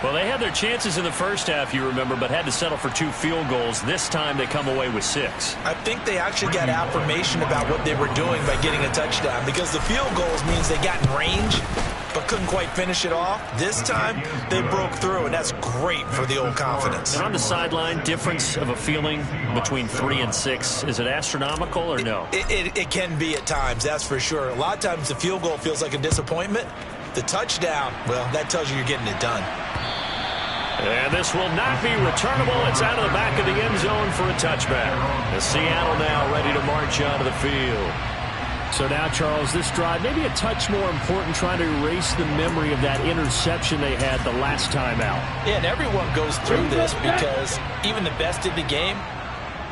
Well, they had their chances in the first half, you remember, but had to settle for 2 field goals. This time they come away with 6. I think they actually got affirmation about what they were doing by getting a touchdown, because the field goals means they got in range but couldn't quite finish it off. This time, they broke through, and that's great for the old confidence. And on the sideline, difference of a feeling between 3 and 6, is it astronomical or no? It can be at times, that's for sure. A lot of times the field goal feels like a disappointment. The touchdown, well, that tells you you're getting it done. And this will not be returnable. It's out of the back of the end zone for a touchback. The Seattle now ready to march onto the field. So now, Charles, this drive maybe a touch more important, trying to erase the memory of that interception they had the last time out. Yeah, and everyone goes through this because even the best in the game,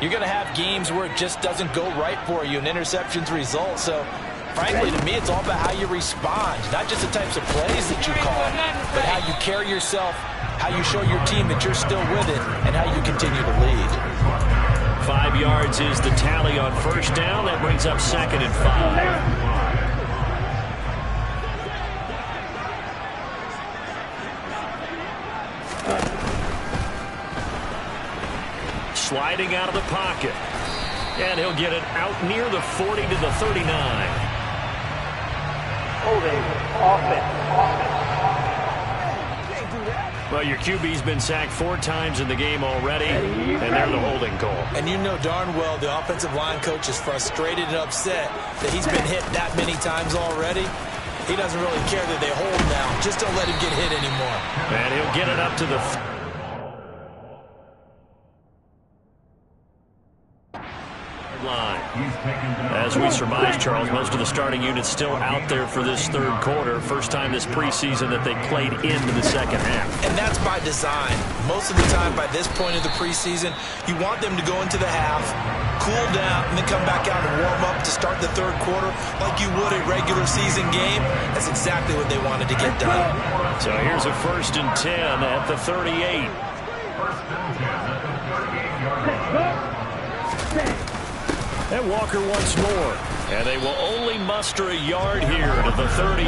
you're going to have games where it just doesn't go right for you and interceptions result. So, frankly, to me, it's all about how you respond, not just the types of plays that you call, but how you carry yourself, how you show your team that you're still with it, and how you continue to lead. 5 yards is the tally on first down. That brings up 2nd and 5. Sliding out of the pocket. And he'll get it out near the 40 to the 39. Holding. Offense. Well, your QB's been sacked 4 times in the game already, and they're the holding call. And you know darn well the offensive line coach is frustrated and upset that he's been hit that many times already. He doesn't really care that they hold now. Just don't let him get hit anymore. And he'll get it up to the line. As we surmise, Charles, most of the starting units still out there for this third quarter. First time this preseason that they played into the second half. And that's by design. Most of the time by this point of the preseason, you want them to go into the half, cool down, and then come back out and warm up to start the third quarter like you would a regular season game. That's exactly what they wanted to get done. So here's a 1st and 10 at the 38. And Walker once more. And they will only muster a yard here to the 38.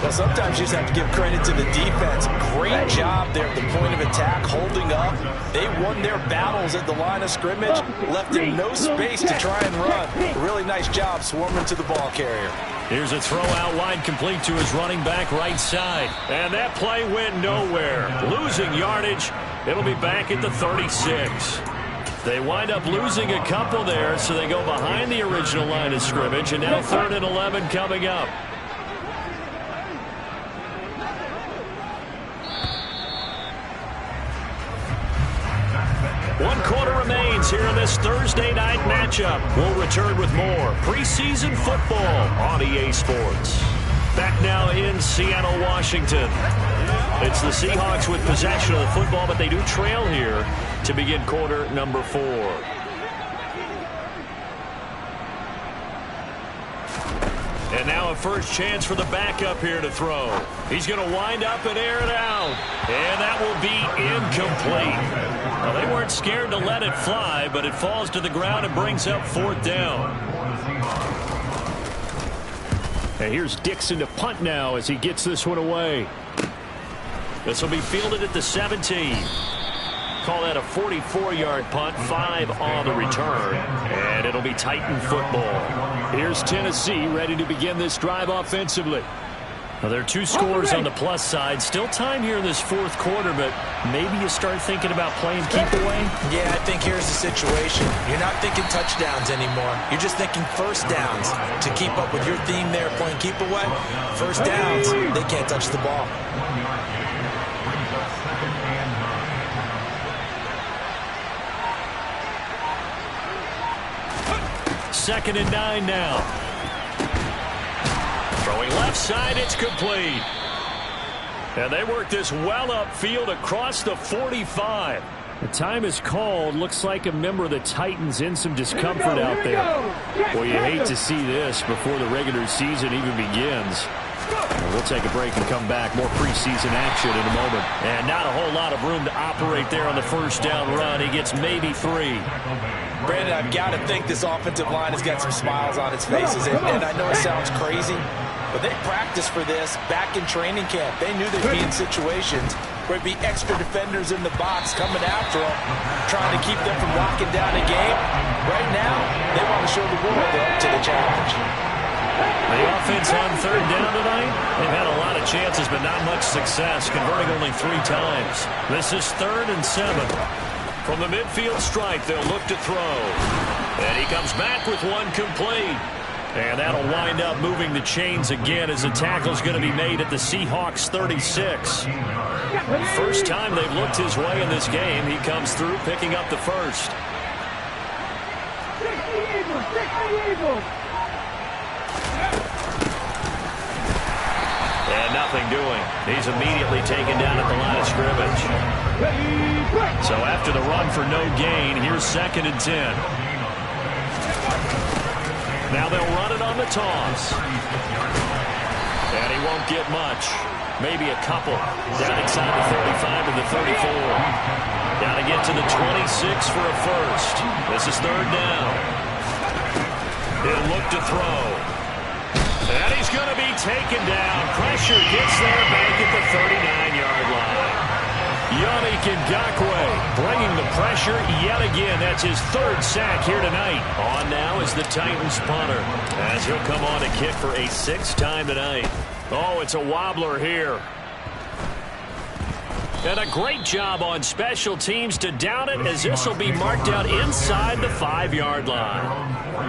Well, sometimes you just have to give credit to the defense. Great job there at the point of attack, holding up. They won their battles at the line of scrimmage, left him no space to try and run. Really nice job swarming to the ball carrier. Here's a throw out wide, complete to his running back right side. And that play went nowhere. Losing yardage. It'll be back at the 36. They wind up losing a couple there, so they go behind the original line of scrimmage, and now 3rd and 11 coming up. One quarter remains here in this Thursday night matchup. We'll return with more preseason football on EA Sports. Back now in Seattle, Washington. It's the Seahawks with possession of the football, but they do trail here to begin quarter number 4. And now a first chance for the backup here to throw. He's going to wind up and air it out. And that will be incomplete. Well, they weren't scared to let it fly, but it falls to the ground and brings up 4th down. And here's Dixon to punt now as he gets this one away. This will be fielded at the 17. Call that a 44-yard punt, 5 on the return. And it'll be Titan football. Here's Tennessee ready to begin this drive offensively. Well, there are 2 scores on the plus side. Still time here in this 4th quarter, but maybe you start thinking about playing keep away? Yeah, I think here's the situation. You're not thinking touchdowns anymore. You're just thinking first downs. To keep up with your theme there, playing keep away, first downs, they can't touch the ball. Second and 9 now. Throwing left side, it's complete. And they work this well upfield across the 45. The time is called. Looks like a member of the Titans in some discomfort out there. Well, you hate to see this before the regular season even begins. We'll take a break and come back. More preseason action in a moment. And not a whole lot of room to operate there on the first down run. He gets maybe 3. Brandon, I've got to think this offensive line has got some smiles on its faces. And I know it sounds crazy, but they practiced for this back in training camp. They knew they'd be in situations where there'd be extra defenders in the box coming after them, trying to keep them from locking down a game. Right now, they want to show the world they're up to the challenge. The offense on 3rd down tonight, they've had a lot of chances, but not much success, converting only 3 times. This is 3rd and 7. From the midfield stripe, they'll look to throw. And he comes back with one complete. And that'll wind up moving the chains again as the tackle's going to be made at the Seahawks 36. First time they've looked his way in this game. He comes through picking up the first. And nothing doing. He's immediately taken down at the line of scrimmage. So after the run for no gain, here's 2nd and 10. Now they'll run it on the toss. And he won't get much. Maybe a couple. Down inside the 35 to the 34. Got to get to the 26 for a first. This is 3rd down. He'll look to throw. And he's going to be taken down. Pressure gets there back at the 39-yard line. Yannick Ngakoue bringing the pressure yet again. That's his third sack here tonight. On now is the Titans punter, as he'll come on to kick for a sixth time tonight. Oh, it's a wobbler here. And a great job on special teams to down it, as this will be marked out inside the 5-yard line.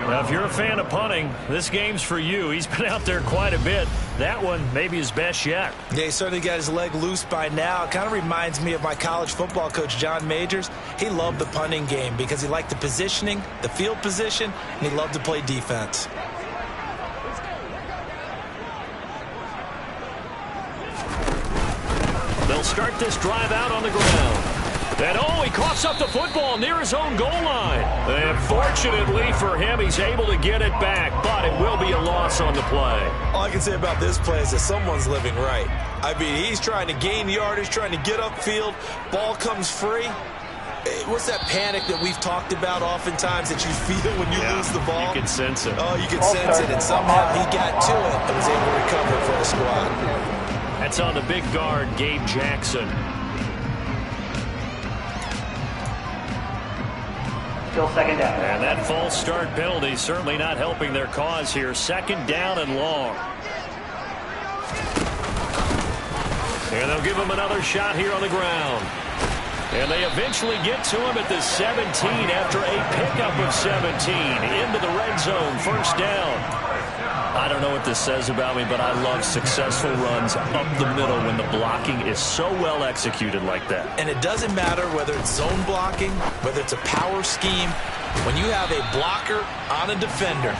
Now, if you're a fan of punting, this game's for you. He's been out there quite a bit. That one maybe his best yet. Yeah, he certainly got his leg loose by now. It kind of reminds me of my college football coach, John Majors. He loved the punting game because he liked the positioning, the field position, and he loved to play defense. They'll start this drive out on the ground. And he coughs up the football near his own goal line. And fortunately for him, he's able to get it back, but it will be a loss on the play. All I can say about this play is that someone's living right. I mean, he's trying to gain yardage, trying to get upfield. Ball comes free. What's that panic that we've talked about oftentimes that you feel when you lose the ball? You can sense it. Oh, you can sense it, and somehow he got to it and was able to recover for the squad. That's on the big guard, Gabe Jackson. Still second down. And that false start penalty certainly not helping their cause here. Second down and long. And they'll give him another shot here on the ground. And they eventually get to him at the 17 after a pickup of 17 into the red zone. First down. I don't know what this says about me, but I love successful runs up the middle when the blocking is so well executed like that. And it doesn't matter whether it's zone blocking, whether it's a power scheme. When you have a blocker on a defender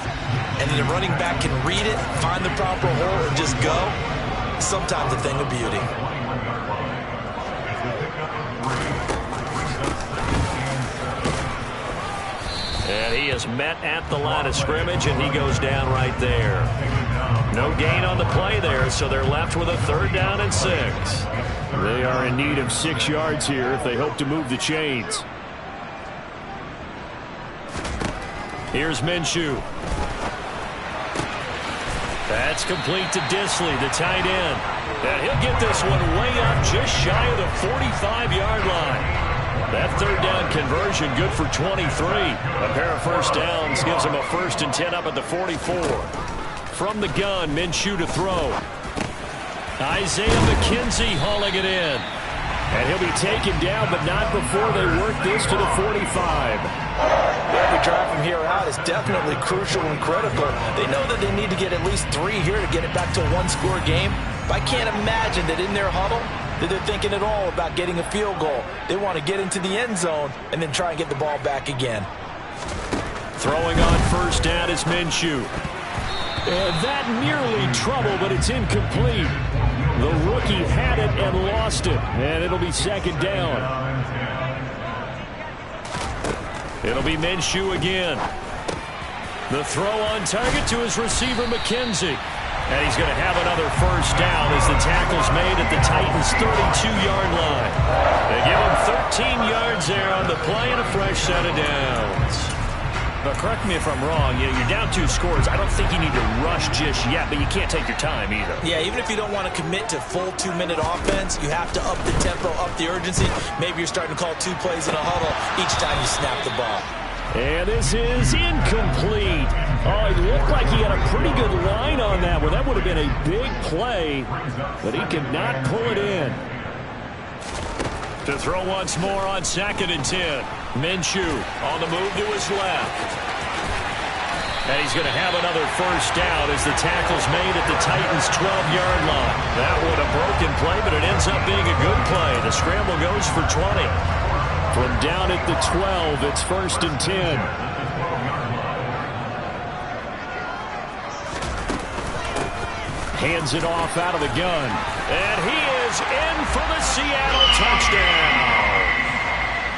and then the running back can read it, find the proper hole, and just go, sometimes a thing of beauty. And he is met at the line of scrimmage, and he goes down right there. No gain on the play there, so they're left with a third down and 6. They are in need of 6 yards here if they hope to move the chains. Here's Minshew. That's complete to Disley, the tight end. And he'll get this one way up just shy of the 45-yard line. That third down conversion good for 23. A pair of first downs gives him a 1st and 10 up at the 44. From the gun, Minshew to throw. Isaiah McKenzie hauling it in. And he'll be taken down, but not before they work this to the 45. Every drive from here out is definitely crucial and critical. They know that they need to get at least 3 here to get it back to a one-score game. But I can't imagine that in their huddle that they're thinking at all about getting a field goal. They want to get into the end zone and then try and get the ball back again. Throwing on first down is Minshew. And that nearly trouble, but it's incomplete. The rookie had it and lost it. And it'll be second down. It'll be Minshew again. The throw on target to his receiver, McKenzie. And he's going to have another first down as the tackle's made at the Titans' 32-yard line. They give him 13 yards there on the play and a fresh set of downs. But correct me if I'm wrong, you're down 2 scores. I don't think you need to rush just yet, but you can't take your time either. Yeah, even if you don't want to commit to full 2-minute offense, you have to up the tempo, up the urgency. Maybe you're starting to call 2 plays in a huddle each time you snap the ball. And this is incomplete. Oh, it looked like he had a pretty good line on that one. That would have been a big play, but he could not pull it in. To throw once more on 2nd and 10. Minshew on the move to his left. And he's going to have another first down as the tackle's made at the Titans' 12-yard line. That was a broken play, but it ends up being a good play. The scramble goes for 20. From down at the 12, it's 1st and 10. Hands it off out of the gun. And he is in for the Seattle touchdown.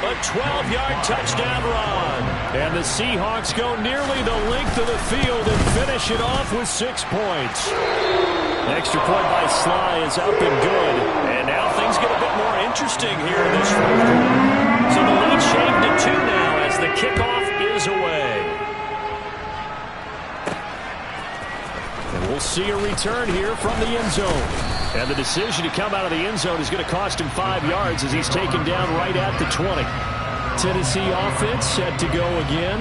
A 12-yard touchdown run. And the Seahawks go nearly the length of the field and finish it off with 6 points. Extra point by Sly is up and good. And now things get a bit more interesting here in this 4th quarter. So the lead shaved to 2 now as the kickoff is away. And we'll see a return here from the end zone. And the decision to come out of the end zone is going to cost him 5 yards as he's taken down right at the 20. Tennessee offense set to go again.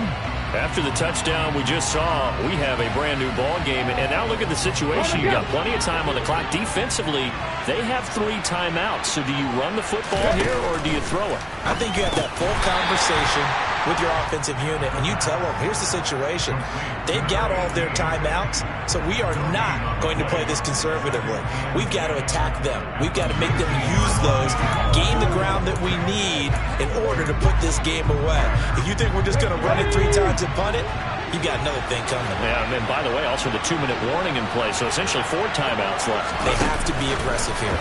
After the touchdown we just saw, we have a brand new ball game. And now look at the situation. You've got plenty of time on the clock. Defensively, they have 3 timeouts. So do you run the football here or do you throw it? I think you have that full conversation with your offensive unit, and you tell them, here's the situation. They've got all their timeouts, so we are not going to play this conservatively. We've got to attack them. We've got to make them use those, gain the ground that we need in order to put this game away. If you think we're just going to run it 3 times and punt it, you've got another thing coming. Yeah, and by the way, also the 2-minute warning in play, so essentially 4 timeouts left. They have to be aggressive here.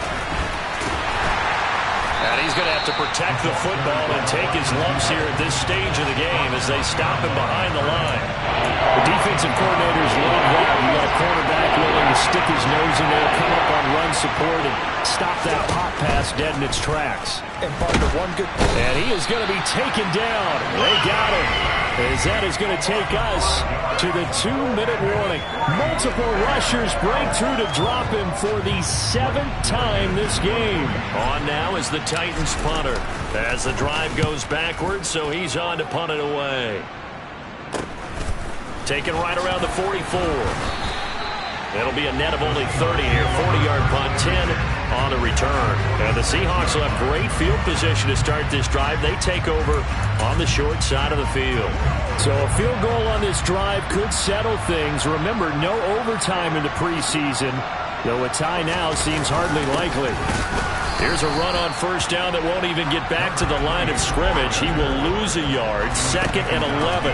And he's going to have to protect the football and take his lumps here at this stage of the game as they stop him behind the line. The defensive coordinators love that. You got a cornerback willing to stick his nose in there, come up on run support, and stop that pop pass dead in its tracks. And partner, one good. And he is going to be taken down. They got him. As that is going to take us to the 2-minute warning. Multiple rushers break through to drop him for the 7th time this game. On now is the Titans punter as the drive goes backwards, so he's on to punt it away. Taken right around the 44. It'll be a net of only 30 here. 40-yard punt, 10 on the return. And the Seahawks will have great field position to start this drive. They take over on the short side of the field. So a field goal on this drive could settle things. Remember, no overtime in the preseason, though a tie now seems hardly likely. Here's a run on first down that won't even get back to the line of scrimmage. He will lose a yard. 2nd and 11.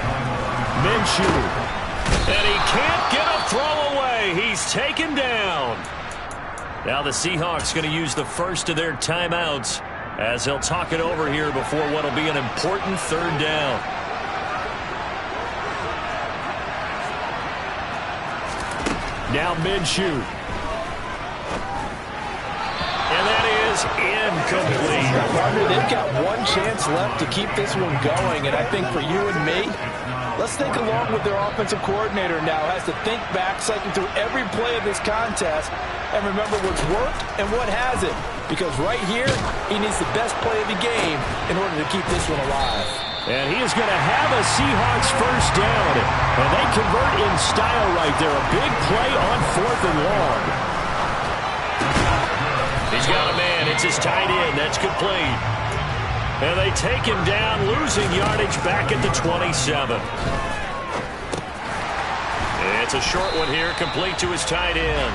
Minshew. And he can't get a throw away. He's taken down. Now the Seahawks going to use the first of their timeouts as they'll talk it over here before what will be an important 3rd down. Now Minshew. And that is incomplete. They've got one chance left to keep this one going, and I think for you and me, let's think along with their offensive coordinator now has to think back, cycling through every play of this contest, and remember what's worked and what hasn't. Because right here, he needs the best play of the game in order to keep this one alive. And he is going to have a Seahawks first down. And they convert in style right there. A big play on 4th and long. He's got a man. It's his tight end. That's complete. And they take him down, losing yardage back at the 27. It's a short one here, complete to his tight end.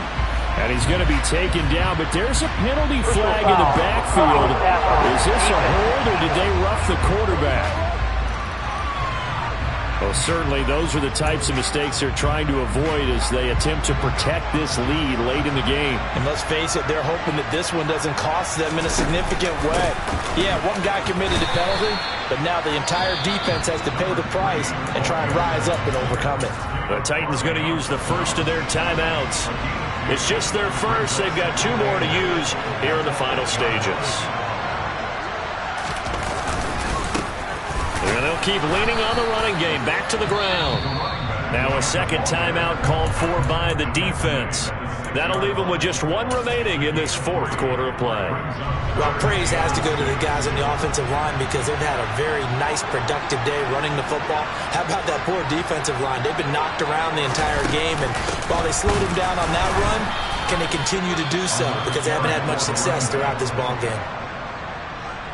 And he's going to be taken down, but there's a penalty flag in the backfield. Is this a hold, or did they rough the quarterback? Well, certainly those are the types of mistakes they're trying to avoid as they attempt to protect this lead late in the game. And let's face it, they're hoping that this one doesn't cost them in a significant way. Yeah, one guy committed a penalty, but now the entire defense has to pay the price and try and rise up and overcome it. The Titans going to use the first of their timeouts. It's just their first. They've got 2 more to use here in the final stages. And they'll keep leaning on the running game. Back to the ground. Now a 2nd timeout called for by the defense. That'll leave them with just 1 remaining in this 4th quarter of play. Well, praise has to go to the guys on the offensive line because they've had a very nice, productive day running the football. How about that poor defensive line? They've been knocked around the entire game, and while they slowed them down on that run, can they continue to do so? Because they haven't had much success throughout this ball game.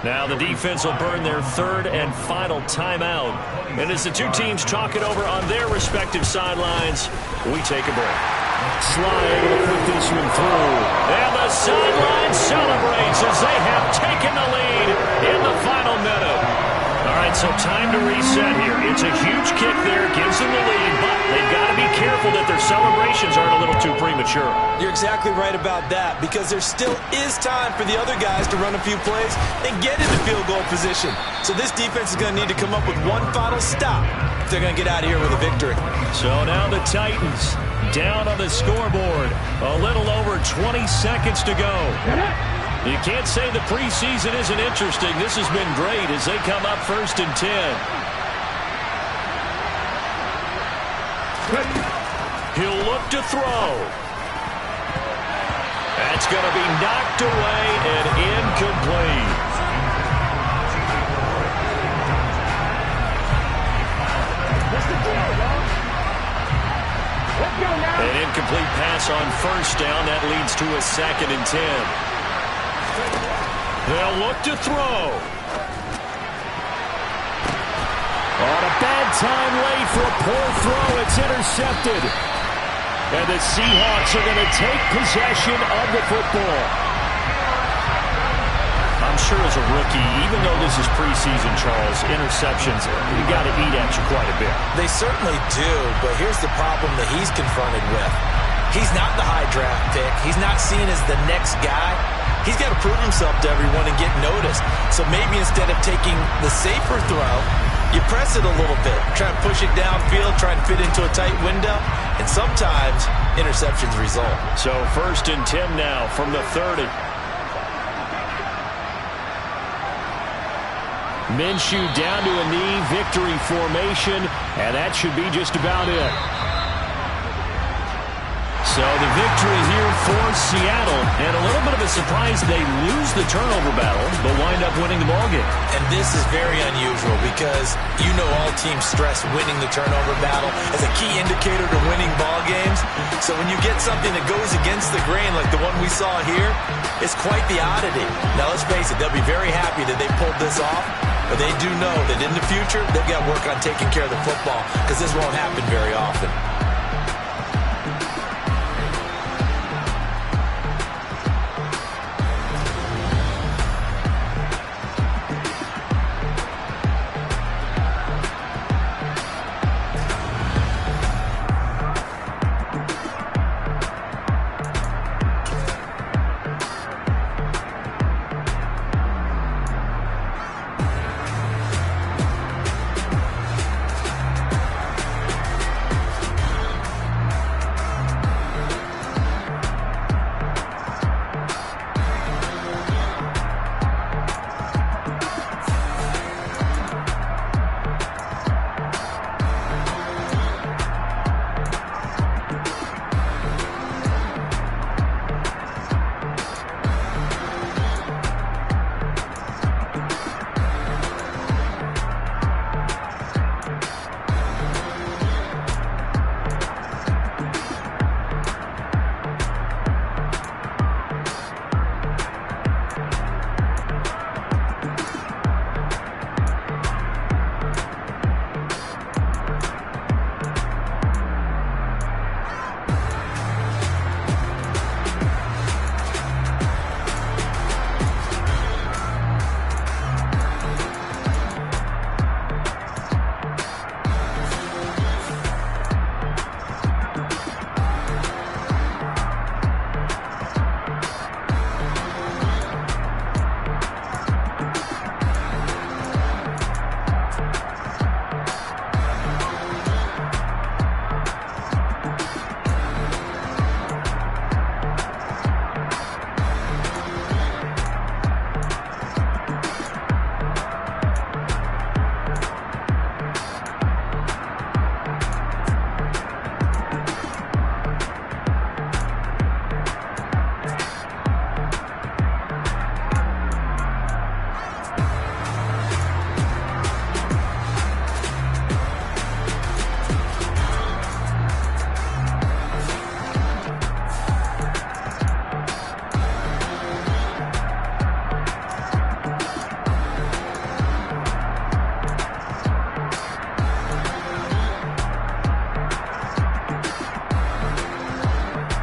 Now the defense will burn their 3rd and final timeout. And as the 2 teams talk it over on their respective sidelines, we take a break. Sly able to put this one through. And the sideline celebrates as they have taken the lead in the final minute. All right, so time to reset here. It's a huge kick there, gives them the lead, but they've got to be careful that their celebrations aren't a little too premature. You're exactly right about that because there still is time for the other guys to run a few plays and get into field goal position. So this defense is going to need to come up with one final stop if they're going to get out of here with a victory. So now the Titans down on the scoreboard. A little over 20 seconds to go. You can't say the preseason isn't interesting. This has been great as they come up 1st and 10. He'll look to throw. That's It's going to be knocked away and incomplete. An incomplete pass on first down. That leads to a 2nd and 10. They'll look to throw. On a bad time late for a poor throw. It's intercepted. And the Seahawks are going to take possession of the football. I'm sure as a rookie, even though this is preseason, Charles, interceptions, you got to eat at you quite a bit. They certainly do, but here's the problem that he's confronted with. He's not the high draft pick. He's not seen as the next guy. He's got to prove himself to everyone and get noticed. So maybe instead of taking the safer throw, you press it a little bit, try to push it downfield, try and fit into a tight window, and sometimes interceptions result. So 1st and 10 now from the 30. Minshew down to a knee, victory formation, and that should be just about it. So the victory here for Seattle, and a little bit of a surprise they lose the turnover battle, but wind up winning the ballgame. And this is very unusual because you know all teams stress winning the turnover battle as a key indicator to winning ball games. So when you get something that goes against the grain like the one we saw here, it's quite the oddity. Now let's face it, they'll be very happy that they pulled this off, but they do know that in the future they've got to work on taking care of the football because this won't happen very often.